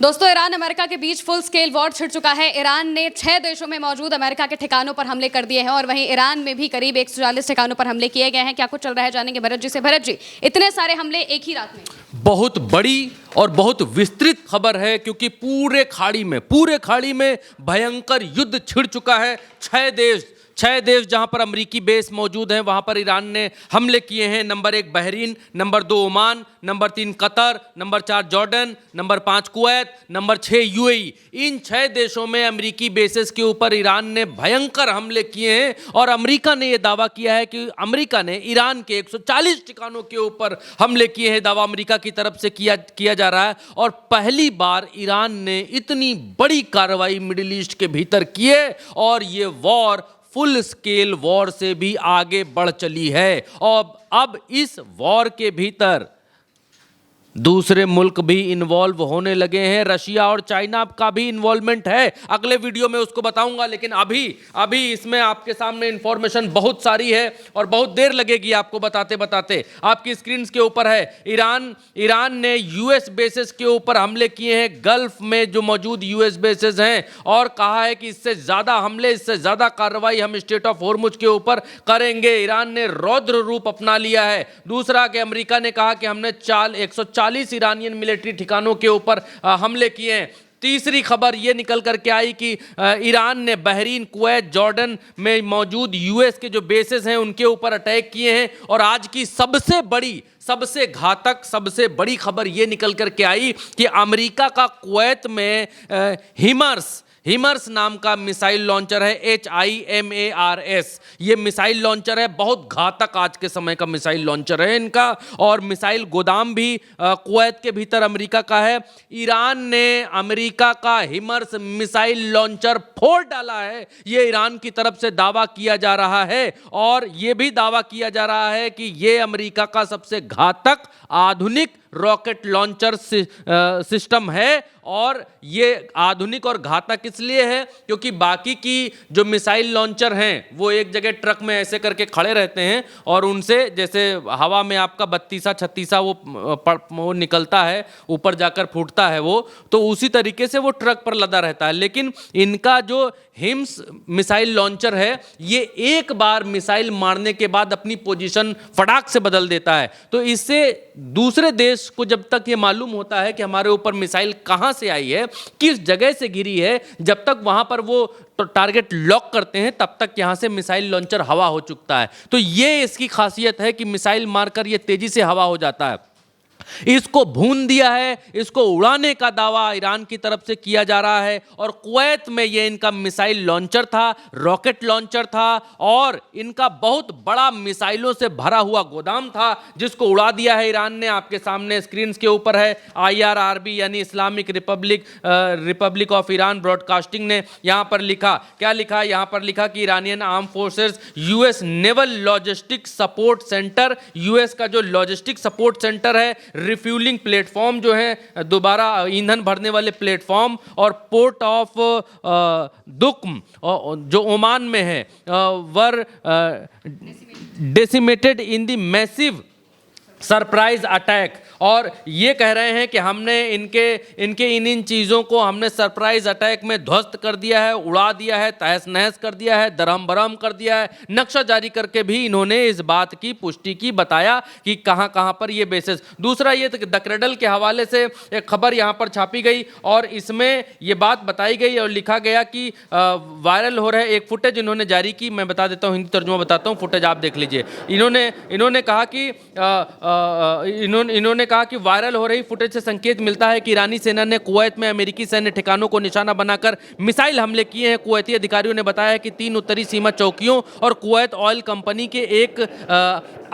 दोस्तों, Iran America के बीच full scale war छिड़ चुका है। ईरान ने 6 देशों में मौजूद अमेरिका के ठिकानों पर हमले कर दिए हैं और वहीं ईरान में भी करीब 140 ठिकानों पर हमले किए गए हैं। क्या कुछ चल रहा है जानेंगे भरत जी से। भरत जी, इतने सारे हमले एक ही रात में? बहुत बड़ी और बहुत विस्तृत खबर है, क्योंकि पूरे खाड़ी में भयंकर युद्ध छिड़ चुका है। 6 देश जहां पर अमेरिकी बेस मौजूद हैं, वहां पर ईरान ने हमले किए हैं। Number 1 Bahrain, number 2 Oman, number 3 Qatar, number 4 Jordan, number 5 Kuwait, number 6 UAE. इन 6 देशों में अमेरिकी बेसेस के ऊपर ईरान ने भयंकर हमले किए हैं और अमेरिका ने यह दावा किया है कि अमेरिका ने ईरान के 140 ठिकानों के ऊपर हमले किए हैं। दावा अमेरिका की तरफ से किया जा रहा है और पहली बार ईरान ने इतनी बड़ी कार्रवाई मिडिल ईस्ट के भीतर की है और ये वॉर फुल स्केल वॉर से भी आगे बढ़ चली है। और अब इस वॉर के भीतर दूसरे मुल्क भी इन्वॉल्व होने लगे हैं। रशिया और चाइना का भी इन्वॉल्वमेंट है, अगले वीडियो में उसको बताऊंगा। लेकिन अभी इसमें आपके सामने इंफॉर्मेशन बहुत सारी है और बहुत देर लगेगी आपको बताते बताते। आपकी स्क्रीन के ऊपर है ईरान ने यूएस बेसेस के ऊपर हमले किए हैं, गल्फ में जो मौजूद यूएस बेसेस हैं, और कहा है कि इससे ज्यादा हमले, इससे ज्यादा कार्रवाई हम स्टेट ऑफ होर्मुज के ऊपर करेंगे। ईरान ने रौद्र रूप अपना लिया है। दूसरा कि अमेरिका ने कहा कि हमने 140 ईरानियन मिलिट्री ठिकानों के ऊपर हमले किए हैं। तीसरी खबर यह निकल करके आई कि ईरान ने बहरीन, कुवैत, जॉर्डन में मौजूद यूएस के जो बेसेस हैं उनके ऊपर अटैक किए हैं। और आज की सबसे घातक, सबसे बड़ी खबर यह निकल करके आई कि अमेरिका का कुवैत में हिमर्स नाम का मिसाइल लॉन्चर है, HIMARS। ये मिसाइल लॉन्चर है, बहुत घातक आज के समय का मिसाइल लॉन्चर है इनका। और मिसाइल गोदाम भी कुवैत के भीतर अमेरिका का है। ईरान ने अमेरिका का हिमर्स मिसाइल लॉन्चर फोड़ डाला है, ये ईरान की तरफ से दावा किया जा रहा है। और ये भी दावा किया जा रहा है कि ये अमेरिका का सबसे घातक आधुनिक रॉकेट लॉन्चर सिस्टम है। और ये आधुनिक और घातक इसलिए है क्योंकि बाकी की जो मिसाइल लॉन्चर हैं वो एक जगह ट्रक में ऐसे करके खड़े रहते हैं और उनसे जैसे हवा में आपका 32-36 वो निकलता है, ऊपर जाकर फूटता है वो, तो उसी तरीके से वो ट्रक पर लदा रहता है। लेकिन इनका जो हिम्स मिसाइल लॉन्चर है, ये एक बार मिसाइल मारने के बाद अपनी पोजीशन फटाक से बदल देता है। तो इससे दूसरे देश को जब तक ये मालूम होता है कि हमारे ऊपर मिसाइल कहां से आई है, किस जगह से गिरी है, जब तक वहां पर वो टारगेट लॉक करते हैं तब तक यहां से मिसाइल लॉन्चर हवा हो चुकता है। तो ये इसकी खासियत है कि मिसाइल मारकर ये तेजी से हवा हो जाता है। इसको भून दिया है, इसको उड़ाने का दावा ईरान की तरफ से किया जा रहा है। और कुवैत में ये इनका मिसाइल लॉन्चर था, रॉकेट लॉन्चर था और इनका बहुत बड़ा मिसाइलों से भरा हुआ गोदाम था, जिसको उड़ा दिया है ईरान ने। आपके सामने स्क्रीन के ऊपर है IRRB यानी Islamic Republic of Iran broadcasting ने यहां पर लिखा, क्या लिखा? यहां पर लिखा कि Iranian arm forces US naval logistic support centre, US का जो लॉजिस्टिक सपोर्ट सेंटर है, रिफ्यूलिंग प्लेटफॉर्म जो है, दोबारा ईंधन भरने वाले प्लेटफॉर्म, और पोर्ट ऑफ दुक्म जो ओमान में है, were decimated in the massive surprise attack. और ये कह रहे हैं कि हमने इनके इन चीज़ों को हमने सरप्राइज अटैक में ध्वस्त कर दिया है, उड़ा दिया है, तहस नहस कर दिया है, दरहम बरहम कर दिया है। नक्शा जारी करके भी इन्होंने इस बात की पुष्टि की, बताया कि कहां कहां पर ये बेसेस। दूसरा ये द क्रेडल के हवाले से एक खबर यहां पर छापी गई और इसमें ये बात बताई गई और लिखा गया कि वायरल हो रहे एक फुटेज इन्होंने जारी की। मैं बता देता हूँ, हिंदी तर्जुमा बताता हूँ, फुटेज आप देख लीजिए। इन्होंने कहा कि इन्होंने कहा कि वायरल हो रही फुटेज से संकेत मिलता है कि ईरानी सेना ने कुवैत में अमेरिकी सैन्य ठिकानों को निशाना बनाकर मिसाइल हमले किए हैं। कुवैती अधिकारियों ने बताया कि 3 उत्तरी सीमा चौकियों और कुवैत ऑयल कंपनी के एक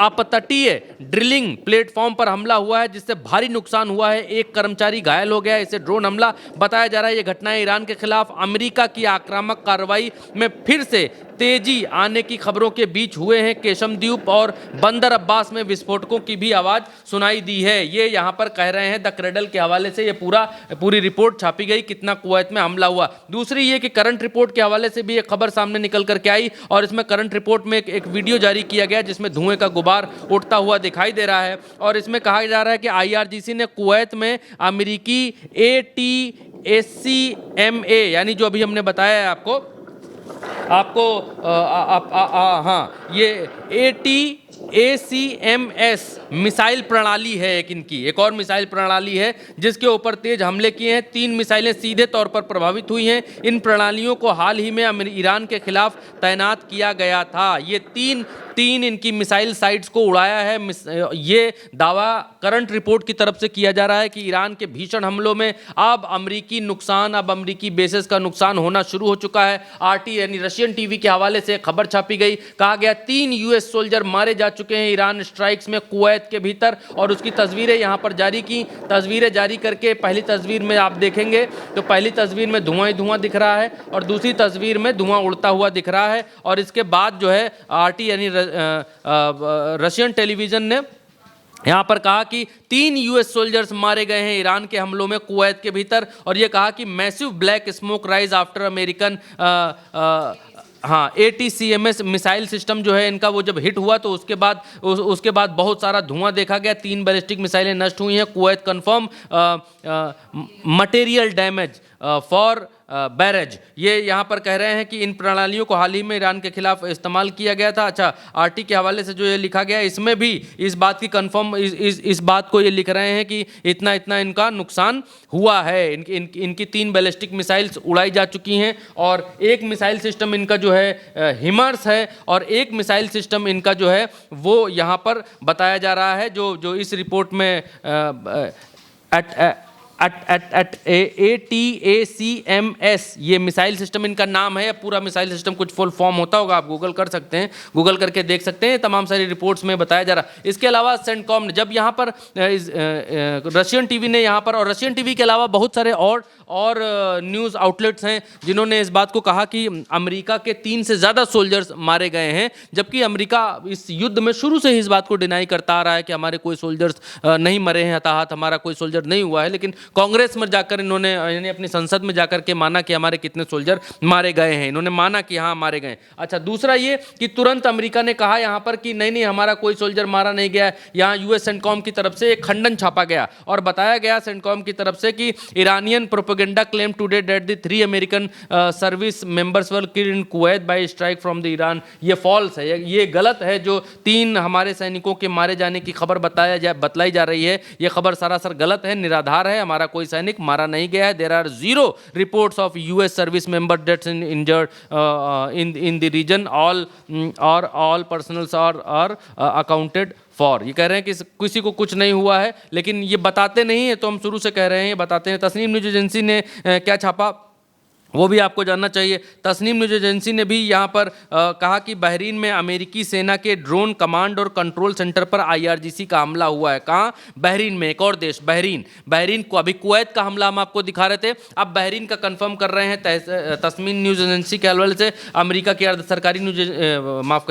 अपतटीय ड्रिलिंग प्लेटफॉर्म पर हमला हुआ है, जिससे भारी नुकसान हुआ है। एक कर्मचारी घायल हो गया है। इसे ड्रोन हमला बताया जा रहा है। यह घटनाएं ईरान के खिलाफ अमेरिका की आक्रामक कार्रवाई में फिर से तेजी आने की खबरों के बीच हुए हैं। केशमद्वीप और बंदर अब्बास में विस्फोटकों की भी आवाज सुनाई दी है। ये यहाँ पर कह रहे हैं द क्रेडल के हवाले से ये पूरी रिपोर्ट छापी गई, कितना कुवैत में हमला हुआ। दूसरी ये कि करंट रिपोर्ट के हवाले से भी एक खबर सामने निकल करके आई और इसमें करंट रिपोर्ट में एक वीडियो जारी किया गया जिसमें धुएं का गुबार उठता हुआ दिखाई दे रहा है और इसमें कहा जा रहा है कि IRGC ने कुवैत में अमेरिकी ATACMA यानी जो अभी हमने बताया है आपको हाँ, ये ATACMS मिसाइल प्रणाली है एक और मिसाइल प्रणाली है जिसके ऊपर तेज हमले किए हैं। 3 मिसाइलें सीधे तौर पर प्रभावित हुई हैं। इन प्रणालियों को हाल ही में ईरान के खिलाफ तैनात किया गया था। ये तीन इनकी मिसाइल साइट्स को उड़ाया है। ये दावा करंट रिपोर्ट की तरफ से किया जा रहा है कि ईरान के भीषण हमलों में अब अमेरिकी बेसेस का नुकसान होना शुरू हो चुका है। RT यानी रशियन टीवी के हवाले से खबर छापी गई, कहा गया 3 US सोल्जर मारे जा चुके हैं ईरान स्ट्राइक्स में कुवैत के भीतर और उसकी तस्वीरें यहाँ पर जारी की। तस्वीरें जारी करके पहली तस्वीर में आप देखेंगे तो पहली तस्वीर में धुआं ही धुआं दिख रहा है और दूसरी तस्वीर में धुआं उड़ता हुआ दिख रहा है और इसके बाद जो है RT यानी रशियन टेलीविजन ने यहाँ पर कहा कि 3 US सोल्जर्स मारे गए हैं ईरान के हमलों में कुवैत के भीतर और ये कहा कि massive black smoke rise after American ATCMS missile system जो है इनका वो जब हिट हुआ तो उसके बाद बहुत सारा धुआं देखा गया। 3 बैलिस्टिक मिसाइलें नष्ट हुई हैं। Kuwait confirm material damage for barrage. ये यहाँ पर कह रहे हैं कि इन प्रणालियों को हाल ही में ईरान के खिलाफ इस्तेमाल किया गया था। अच्छा, RT के हवाले से जो ये लिखा गया इसमें भी इस बात की कंफर्म इस बात को ये लिख रहे हैं कि इतना इनका नुकसान हुआ है। इनकी 3 बैलिस्टिक मिसाइल्स उड़ाई जा चुकी हैं और एक मिसाइल सिस्टम इनका जो है हिमर्स है और एक मिसाइल सिस्टम इनका जो है वो यहाँ पर बताया जा रहा है जो इस रिपोर्ट में ATACMS ये मिसाइल सिस्टम इनका नाम है। पूरा मिसाइल सिस्टम कुछ फुल फॉर्म होता होगा, आप गूगल कर सकते हैं, गूगल करके देख सकते हैं। तमाम सारी रिपोर्ट्स में बताया जा रहा है। इसके अलावा सेंटकॉम ने जब यहाँ पर रशियन टीवी ने यहाँ पर और रशियन टीवी के अलावा बहुत सारे और न्यूज़ आउटलेट्स हैं जिन्होंने इस बात को कहा कि अमेरिका के 3 से ज़्यादा सोल्जर्स मारे गए हैं, जबकि अमेरिका इस युद्ध में शुरू से ही इस बात को डिनाई करता आ रहा है कि हमारे कोई सोल्जर्स नहीं मरे हैं, हताहत हमारा कोई सोल्जर नहीं हुआ है। लेकिन कांग्रेस में जाकर इन्होंने यानी अपनी संसद में जाकर के माना कि हमारे कितने सोल्जर मारे गए हैं, इन्होंने माना कि हाँ मारे गए। अच्छा, दूसरा ये कि तुरंत अमेरिका ने कहा यहाँ पर कि नहीं हमारा कोई सोल्जर मारा नहीं गया। यहाँ US सेंटकॉम की तरफ से एक खंडन छापा गया और बताया गया सेंटकॉम की तरफ से कि Iranian propaganda claim today that the 3 American service members were killed in Kuwait by strike from the Iran. ये फॉल्स है, ये गलत है। जो 3 हमारे सैनिकों के मारे जाने की खबर बतलाई जा रही है, ये खबर सरासर गलत है, निराधार है। हमारा कोई सैनिक मारा नहीं गया है। There are 0 reports of US service member deaths injured in the region. All personnels are accounted for. ये कह रहे हैं कि किसी को कुछ नहीं हुआ है, लेकिन ये बताते नहीं है, तो हम शुरू से कह रहे हैं ये बताते हैं। तस्नीम न्यूज एजेंसी ने क्या छापा वो भी आपको जानना चाहिए। तस्नीम न्यूज एजेंसी ने भी यहाँ पर कहा कि बहरीन में अमेरिकी सेना के ड्रोन कमांड और कंट्रोल सेंटर पर IRGC का हमला हुआ है। कहाँ? बहरीन में। एक और देश बहरीन को अभी कुवैत का हमला हम आपको दिखा रहे थे, अब बहरीन का कंफर्म कर रहे हैं तस्नीम न्यूज एजेंसी के हवाले से। अमेरिका की अर्ध सरकारी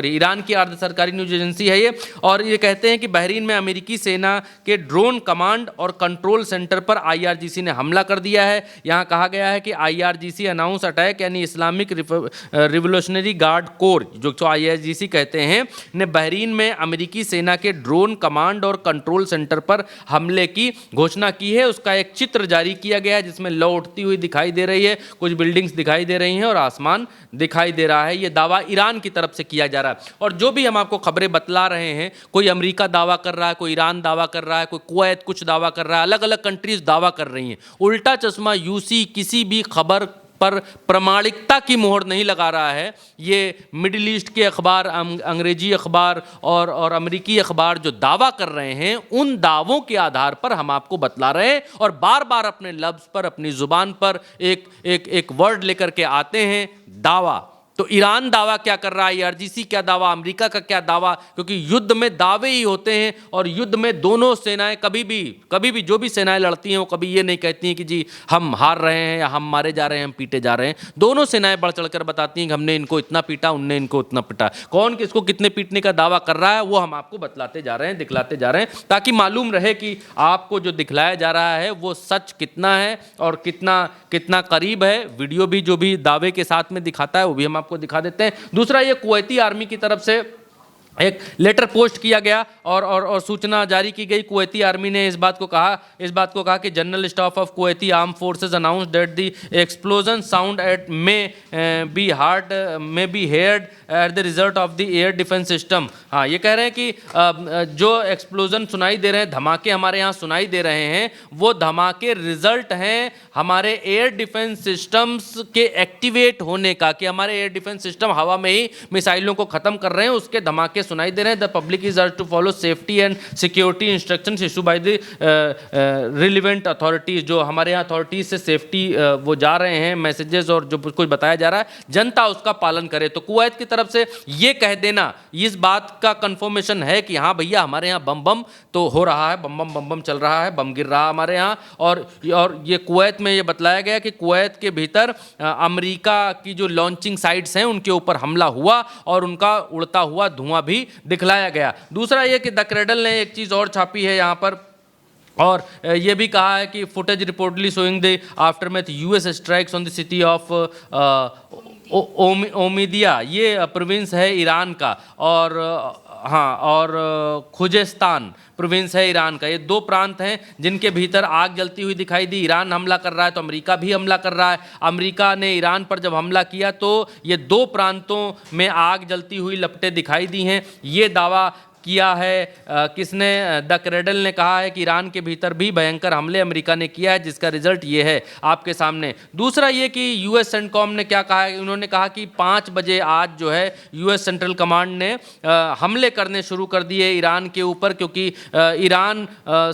ईरान की अर्ध सरकारी न्यूज एजेंसी है ये, और ये कहते हैं कि बहरीन में अमेरिकी सेना के ड्रोन कमांड और कंट्रोल सेंटर पर IRGC ने हमला कर दिया है। यहाँ कहा गया है कि IRGC अनाउंस अटैक यानी इस्लामिक रिवोल्यूशनरी गार्ड कोर जो IRGC कहते हैं ने बहरीन में अमेरिकी सेना के ड्रोन कमांड और कंट्रोल सेंटर पर हमले की घोषणा की है। उसका एक चित्र जारी किया गया है जिसमें लौ उठती हुई दिखाई दे रही है, कुछ बिल्डिंग्स दिखाई दे रही हैं और आसमान दिखाई दे रहा है। ये दावा ईरान की तरफ से किया जा रहा है। और जो भी हम आपको खबरें बतला रहे हैं, कोई अमेरिका दावा कर रहा है, कोई ईरान दावा कर रहा है, कोई कुवैत कुछ दावा कर रहा है, अलग अलग कंट्रीज दावा कर रही हैं। उल्टा चश्मा UC किसी भी खबर पर प्रामाणिकता की मोहर नहीं लगा रहा है। ये मिडिल ईस्ट के अखबार, अंग्रेजी अखबार और अमेरिकी अखबार जो दावा कर रहे हैं, उन दावों के आधार पर हम आपको बतला रहे हैं और बार बार अपने लफ्ज़ पर, अपनी ज़ुबान पर एक वर्ड लेकर के आते हैं, दावा। तो ईरान दावा क्या कर रहा है, ईआरजीसी क्या दावा, अमेरिका का क्या दावा, क्योंकि युद्ध में दावे ही होते हैं और युद्ध में दोनों सेनाएं कभी भी जो भी सेनाएं लड़ती हैं वो कभी ये नहीं कहती हैं कि जी हम हार रहे हैं या हम मारे जा रहे हैं, हम पीटे जा रहे हैं। दोनों सेनाएं बढ़ चढ़कर बताती हैं कि हमने इनको इतना पीटा, उनने इनको उतना पीटा। कौन किसको कितने पीटने का दावा कर रहा है वो हम आपको बतलाते जा रहे हैं, दिखलाते जा रहे हैं, ताकि मालूम रहे कि आपको जो दिखलाया जा रहा है वो सच कितना है और कितना करीब है। वीडियो भी जो भी दावे के साथ में दिखाता है वो भी हम आपको दिखा देते हैं। दूसरा, ये कुवैती आर्मी की तरफ से एक लेटर पोस्ट किया गया और सूचना जारी की गई। कुवैती आर्मी ने इस बात को कहा कि general staff of Kuwaiti arm forces announce that the explosion sound eight may be heard at the result of the air defence system. हाँ, ये कह रहे हैं कि जो एक्सप्लोजन सुनाई दे रहे हैं, धमाके हमारे यहाँ सुनाई दे रहे हैं, वो धमाके रिजल्ट हैं हमारे एयर डिफेंस सिस्टम्स के एक्टिवेट होने का, कि हमारे एयर डिफेंस सिस्टम हवा में ही मिसाइलों को खत्म कर रहे हैं, उसके धमाके सुनाई दे रहे हैं। The public is urged to follow safety and security instructions issue by the relevant authorities. जो हमारे यहाँ अथॉरिटीज से सेफ्टी वो जा रहे हैं मैसेजेस और जो कुछ बताया जा रहा है, जनता उसका पालन करे। तो कुवैत की तरफ से ये कह देना, इस बात का कंफर्मेशन है कि हाँ भैया हमारे यहाँ बम तो हो रहा है, बम चल रहा है, बम गिर रहा है हमारे यहाँ। और ये कुवैत में ये बतलाया गया कि कुवैत के भीतर अमेरिका की जो लॉन्चिंग साइट्स हैं उनके ऊपर हमला हुआ और उनका उड़ता हुआ धुआं भी दिखलाया गया। दूसरा ये कि द क्रेडल ने एक चीज़ और छापी है यहाँ पर, और ये भी कहा है कि footage reportedly showing the aftermath US strikes on the city of Omidiyeh, ये प्रोविंस है ईरान का, और हाँ, और खुजेस्तान प्रोविंस है ईरान का। ये दो प्रांत हैं जिनके भीतर आग जलती हुई दिखाई दी। ईरान हमला कर रहा है तो अमेरिका भी हमला कर रहा है। अमेरिका ने ईरान पर जब हमला किया तो ये दो प्रांतों में आग जलती हुई लपटें दिखाई दी हैं। ये दावा किया है किसने? द क्रेडल ने कहा है कि ईरान के भीतर भी भयंकर हमले अमेरिका ने किया है, जिसका रिजल्ट ये है आपके सामने। दूसरा ये कि यूएस सेंटकॉम ने क्या कहा है, उन्होंने कहा कि 5 बजे आज जो है यूएस सेंट्रल कमांड ने हमले करने शुरू कर दिए ईरान के ऊपर, क्योंकि ईरान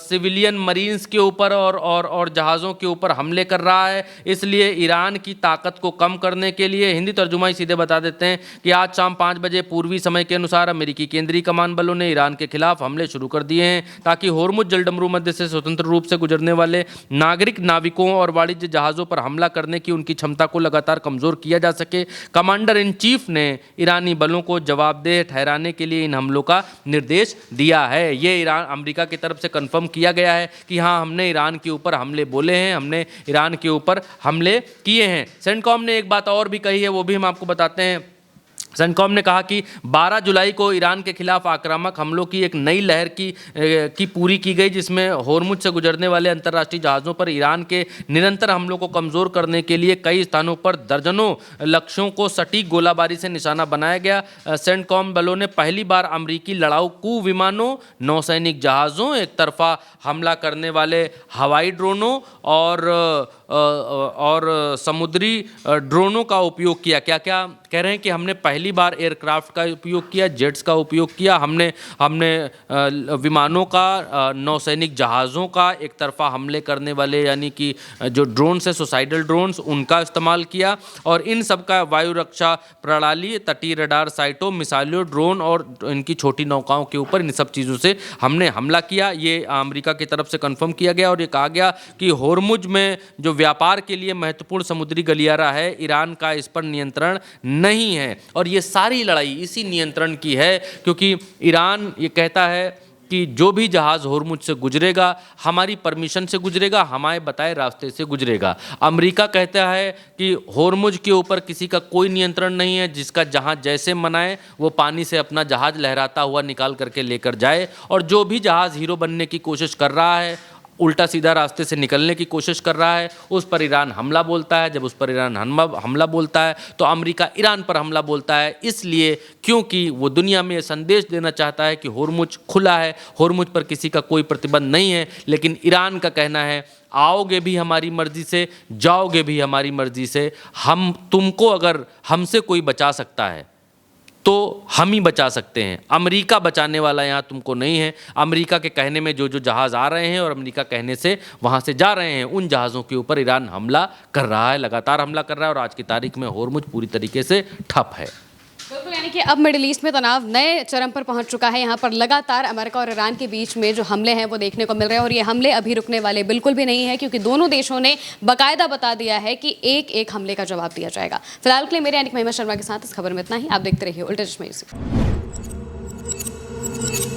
सिविलियन मरीन्स के ऊपर और जहाज़ों के ऊपर हमले कर रहा है। इसलिए ईरान की ताकत को कम करने के लिए, हिंदी तर्जुमा ही सीधे बता देते हैं कि आज शाम 5 बजे पूर्वी समय के अनुसार अमेरिकी केंद्रीय कमान बलों ने ईरान के खिलाफ हमले शुरू कर दिए हैं, ताकि होर्मुज जलडमरू मध्य से स्वतंत्र रूप से गुजरने वाले नागरिक नाविकों और वाणिज्य जहाज़ों पर हमला करने की उनकी क्षमता को लगातार कमज़ोर किया जा सके। कमांडर इन चीफ ने ईरानी बलों को जवाबदेह ठहराने के लिए इन हमलों का निर्देश दिया है। ये ईरान अमेरिका की तरफ से कंफर्म किया गया है कि हाँ, हमने ईरान के ऊपर हमले बोले हैं, हमने ईरान के ऊपर हमले किए हैं। सेंटकॉम ने एक बात और भी कही है, वो भी हम आपको बताते हैं। सेंटकॉम ने कहा कि 12 जुलाई को ईरान के खिलाफ आक्रामक हमलों की एक नई लहर की पूरी की गई, जिसमें होर्मुज से गुजरने वाले अंतर्राष्ट्रीय जहाज़ों पर ईरान के निरंतर हमलों को कमज़ोर करने के लिए कई स्थानों पर दर्जनों लक्ष्यों को सटीक गोलाबारी से निशाना बनाया गया। सेंटकॉम बलों ने पहली बार अमरीकी लड़ाकू विमानों, नौसैनिक जहाज़ों, एक तरफा हमला करने वाले हवाई ड्रोनों और समुद्री ड्रोनों का उपयोग किया। क्या क्या कह रहे हैं कि हमने पहली बार एयरक्राफ्ट का उपयोग किया, जेट्स का उपयोग किया, हमने विमानों का, नौसैनिक जहाज़ों का, एक तरफा हमले करने वाले यानी कि जो ड्रोन्स है, सुसाइडल ड्रोन्स, उनका इस्तेमाल किया, और इन सब का वायु रक्षा प्रणाली, तटीय रडार साइटों, मिसाइलों, ड्रोन और इनकी छोटी नौकाओं के ऊपर, इन सब चीज़ों से हमने हमला किया। ये अमेरिका की तरफ से कंफर्म किया गया और ये कहा गया कि होर्मुज में जो व्यापार के लिए महत्वपूर्ण समुद्री गलियारा है, ईरान का इस पर नियंत्रण नहीं है। और ये सारी लड़ाई इसी नियंत्रण की है, क्योंकि ईरान ये कहता है कि जो भी जहाज़ होर्मुज से गुजरेगा हमारी परमिशन से गुजरेगा, हमारे बताए रास्ते से गुजरेगा। अमेरिका कहता है कि होर्मुज के ऊपर किसी का कोई नियंत्रण नहीं है, जिसका जहाज़ जैसे मनाए वो पानी से अपना जहाज़ लहराता हुआ निकाल करके लेकर जाए, और जो भी जहाज़ हीरो बनने की कोशिश कर रहा है, उल्टा सीधा रास्ते से निकलने की कोशिश कर रहा है, उस पर ईरान हमला बोलता है। जब उस पर ईरान हमला बोलता है तो अमेरिका ईरान पर हमला बोलता है, इसलिए क्योंकि वो दुनिया में ये संदेश देना चाहता है कि होर्मुज खुला है, होर्मुज पर किसी का कोई प्रतिबंध नहीं है। लेकिन ईरान का कहना है आओगे भी हमारी मर्जी से, जाओगे भी हमारी मर्जी से, तुमको अगर हमसे कोई बचा सकता है तो हम ही बचा सकते हैं। अमेरिका बचाने वाला यहाँ तुमको नहीं है। अमेरिका के कहने में जो जो जहाज़ आ रहे हैं और अमेरिका कहने से वहाँ से जा रहे हैं, उन जहाज़ों के ऊपर ईरान हमला कर रहा है, लगातार हमला कर रहा है, और आज की तारीख में होर्मुज पूरी तरीके से ठप है। बिल्कुल, यानी कि अब मिडिल ईस्ट में तनाव नए चरम पर पहुंच चुका है। यहाँ पर लगातार अमेरिका और ईरान के बीच में जो हमले हैं वो देखने को मिल रहे हैं, और ये हमले अभी रुकने वाले बिल्कुल भी नहीं है, क्योंकि दोनों देशों ने बाकायदा बता दिया है कि एक एक हमले का जवाब दिया जाएगा। फिलहाल के लिए मेरे यानी महिमा शर्मा के साथ इस खबर में इतना ही। आप देखते रहिए उल्टा चश्मा न्यूज़।